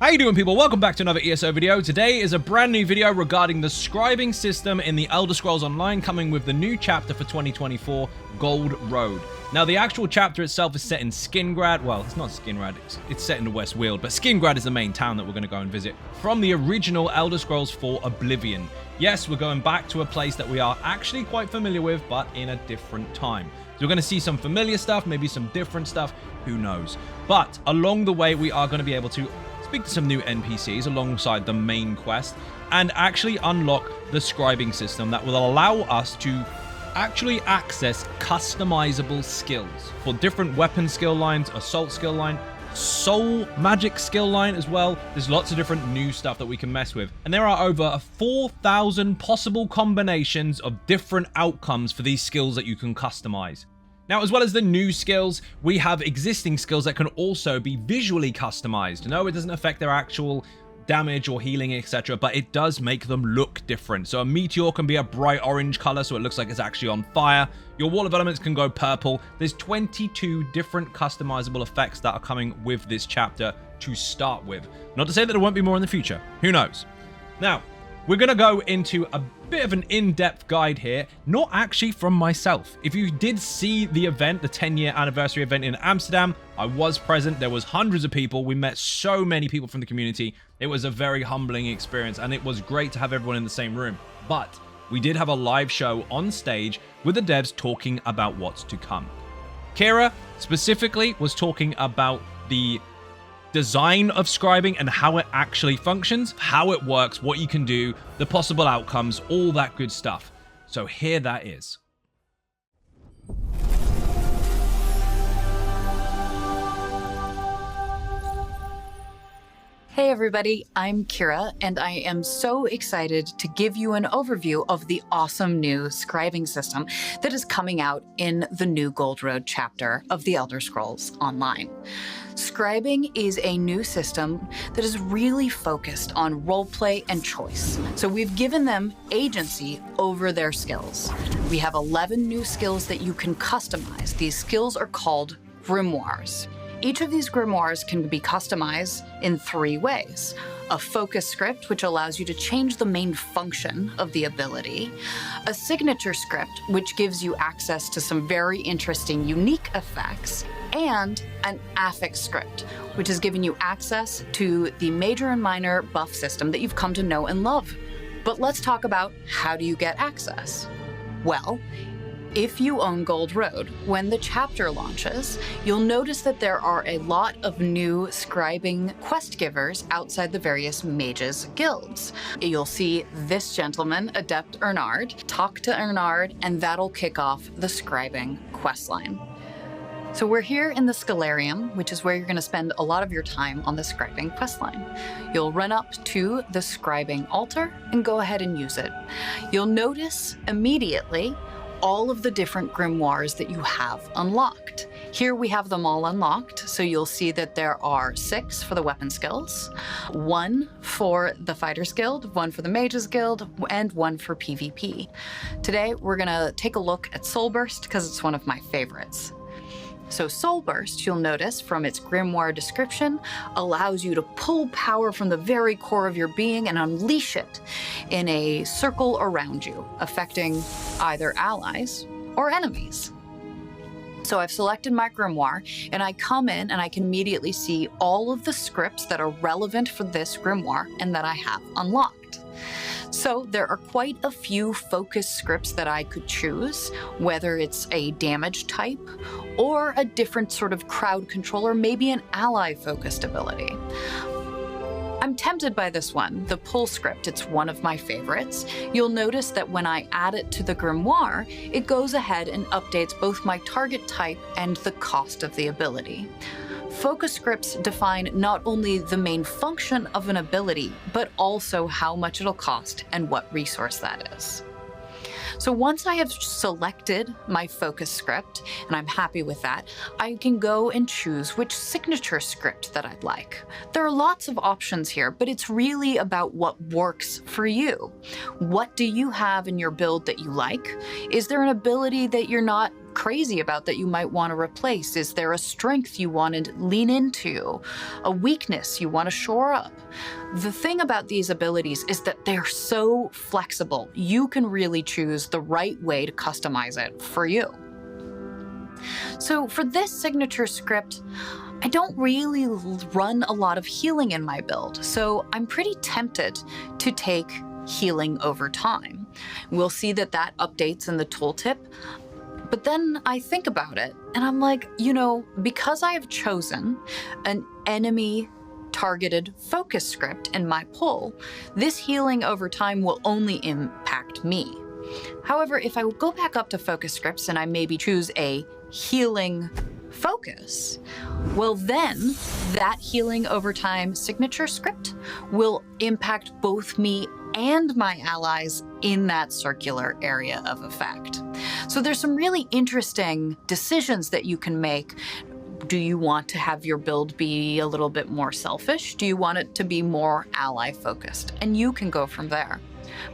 How you doing, people? Welcome back to another ESO video. Today is a brand new video regarding the scribing system in the Elder Scrolls Online, coming with the new chapter for 2024, Gold Road. Now, the actual chapter itself is set in Skingrad. Well, it's not Skingrad, it's set in the West Weald, but Skingrad is the main town that we're going to go and visit from the original Elder Scrolls 4 Oblivion. Yes, we're going back to a place that we are actually quite familiar with, but in a different time. So we're going to see some familiar stuff, maybe some different stuff, who knows. But along the way, we are going to be able to speak to some new NPCs alongside the main quest and actually unlock the scribing system that will allow us to actually access customizable skills for different weapon skill lines, assault skill line, soul magic skill line as well. There's lots of different new stuff that we can mess with. And there are over 4,000 possible combinations of different outcomes for these skills that you can customize. Now, as well as the new skills, we have existing skills that can also be visually customized. No, it doesn't affect their actual damage or healing, etc., but it does make them look different. So a meteor can be a bright orange color, so it looks like it's actually on fire. Your wall of elements can go purple. There's 22 different customizable effects that are coming with this chapter to start with. Not to say that there won't be more in the future. Who knows? Now, we're going to go into a bit of an in-depth guide here, not actually from myself. If you did see the event, the 10-year anniversary event in Amsterdam, I was present. There was hundreds of people. We met so many people from the community. It was a very humbling experience, and it was great to have everyone in the same room. But we did have a live show on stage with the devs talking about what's to come. Kira specifically was talking about the design of scribing and how it actually functions, how it works, what you can do, the possible outcomes, all that good stuff. So here that is. Hey everybody, I'm Kira, and I am so excited to give you an overview of the awesome new scribing system that is coming out in the new Gold Road chapter of the Elder Scrolls Online. Scribing is a new system that is really focused on roleplay and choice. So we've given them agency over their skills. We have 11 new skills that you can customize. These skills are called grimoires. Each of these grimoires can be customized in 3 ways. A focus script, which allows you to change the main function of the ability. A signature script, which gives you access to some very interesting, unique effects. And an affix script, which is giving you access to the major and minor buff system that you've come to know and love. But let's talk about, how do you get access? Well, if you own Gold Road, when the chapter launches, you'll notice that there are a lot of new scribing quest givers outside the various mages guilds. You'll see this gentleman, Adept Ernard. Talk to Ernard, and that'll kick off the scribing questline. So we're here in the Scalarium, which is where you're going to spend a lot of your time on the scribing questline. You'll run up to the scribing altar and go ahead and use it. You'll notice immediately all of the different grimoires that you have unlocked. Here we have them all unlocked, so you'll see that there are 6 for the weapon skills, 1 for the Fighters Guild, 1 for the Mages Guild, and 1 for PvP. Today we're gonna take a look at Soul Burst because it's one of my favorites. So Soul Burst, you'll notice from its grimoire description, allows you to pull power from the very core of your being and unleash it in a circle around you, affecting either allies or enemies. So I've selected my grimoire, and I come in and I can immediately see all of the scripts that are relevant for this grimoire and that I have unlocked. So there are quite a few focus scripts that I could choose, whether it's a damage type or a different sort of crowd control or maybe an ally-focused ability. I'm tempted by this one, the pull script. It's one of my favorites. You'll notice that when I add it to the grimoire, it goes ahead and updates both my target type and the cost of the ability. Focus scripts define not only the main function of an ability, but also how much it'll cost and what resource that is. So once I have selected my focus script, and I'm happy with that, I can go and choose which signature script that I'd like. There are lots of options here, but it's really about what works for you. What do you have in your build that you like? Is there an ability that you're not crazy about that you might want to replace? Is there a strength you want to lean into? A weakness you want to shore up? The thing about these abilities is that they're so flexible. You can really choose the right way to customize it for you. So for this signature script, I don't really run a lot of healing in my build, so I'm pretty tempted to take healing over time. We'll see that that updates in the tooltip, but then I think about it and I'm like, because I have chosen an enemy targeted focus script in my pull, this healing over time will only impact me. However, if I go back up to focus scripts and I maybe choose a healing focus, well then that healing over time signature script will impact both me and my allies in that circular area of effect. So there's some really interesting decisions that you can make. Do you want to have your build be a little bit more selfish? Do you want it to be more ally focused? And you can go from there.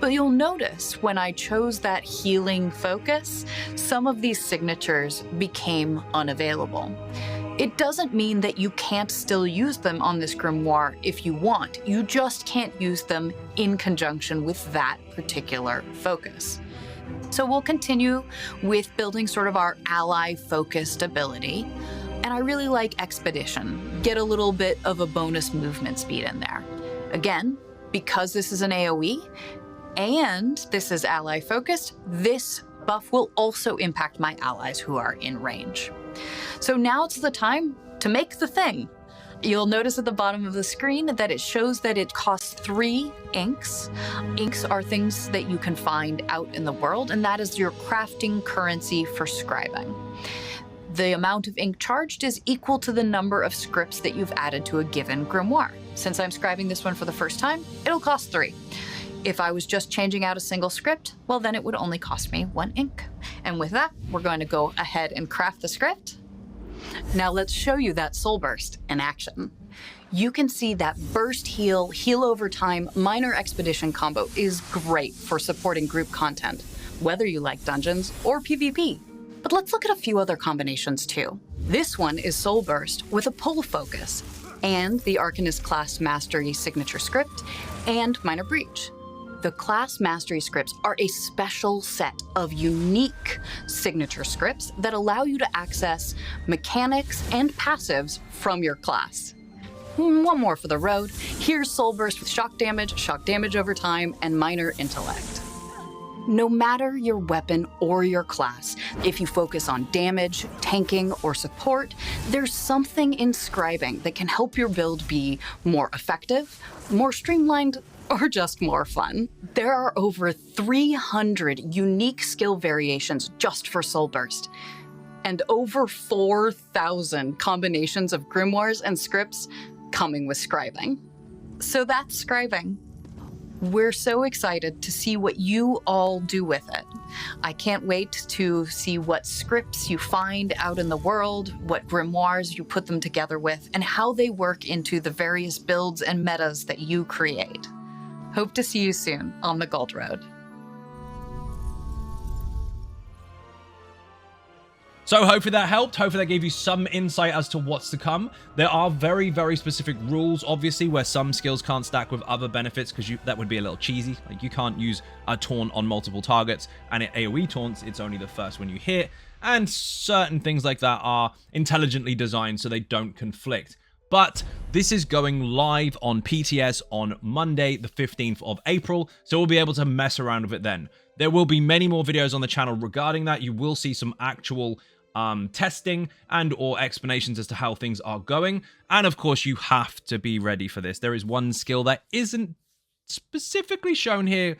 But you'll notice when I chose that healing focus, some of these signatures became unavailable. It doesn't mean that you can't still use them on this grimoire if you want. You just can't use them in conjunction with that particular focus. So we'll continue with building sort of our ally-focused ability. And I really like Expedition. Get a little bit of a bonus movement speed in there. Again, because this is an AoE, and this is ally focused, this buff will also impact my allies who are in range. So now it's the time to make the thing. You'll notice at the bottom of the screen that it shows that it costs 3 inks. Inks are things that you can find out in the world, and that is your crafting currency for scribing. The amount of ink charged is equal to the number of scripts that you've added to a given grimoire. Since I'm scribing this one for the first time, it'll cost 3. If I was just changing out a single script, well then it would only cost me 1 ink. And with that, we're going to go ahead and craft the script. Now let's show you that soul burst in action. You can see that burst heal over time, minor expedition combo is great for supporting group content, whether you like dungeons or PvP. But let's look at a few other combinations too. This one is soul burst with a pull focus, and the Arcanist class mastery signature script, and minor breach. The class mastery scripts are a special set of unique signature scripts that allow you to access mechanics and passives from your class. One more for the road. Here's Soul Burst with shock damage over time, and minor intellect. No matter your weapon or your class, if you focus on damage, tanking, or support, there's something in scribing that can help your build be more effective, more streamlined, or just more fun. There are over 300 unique skill variations just for Soul Burst, and over 4,000 combinations of grimoires and scripts coming with scribing. So that's scribing. We're so excited to see what you all do with it. I can't wait to see what scripts you find out in the world, what grimoires you put them together with, and how they work into the various builds and metas that you create. Hope to see you soon on the Gold Road. So hopefully that helped. Hopefully that gave you some insight as to what's to come. There are very, very specific rules, obviously, where some skills can't stack with other benefits because that would be a little cheesy. Like, you can't use a taunt on multiple targets, and at AoE taunts, it's only the first one you hit. And certain things like that are intelligently designed so they don't conflict. But this is going live on PTS on Monday, the 15th of April, so we'll be able to mess around with it then. There will be many more videos on the channel regarding that. You will see some actual testing and or explanations as to how things are going. And of course, you have to be ready for this. There is one skill that isn't specifically shown here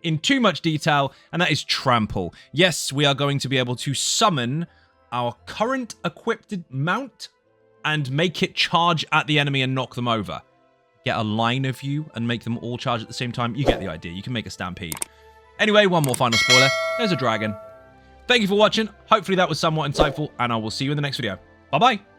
in too much detail, and that is Trample. Yes, we are going to be able to summon our current equipped mount and make it charge at the enemy and knock them over. Get a line of you and make them all charge at the same time. You get the idea. You can make a stampede. Anyway, one more final spoiler. There's a dragon. Thank you for watching. Hopefully that was somewhat insightful, and I will see you in the next video. Bye-bye.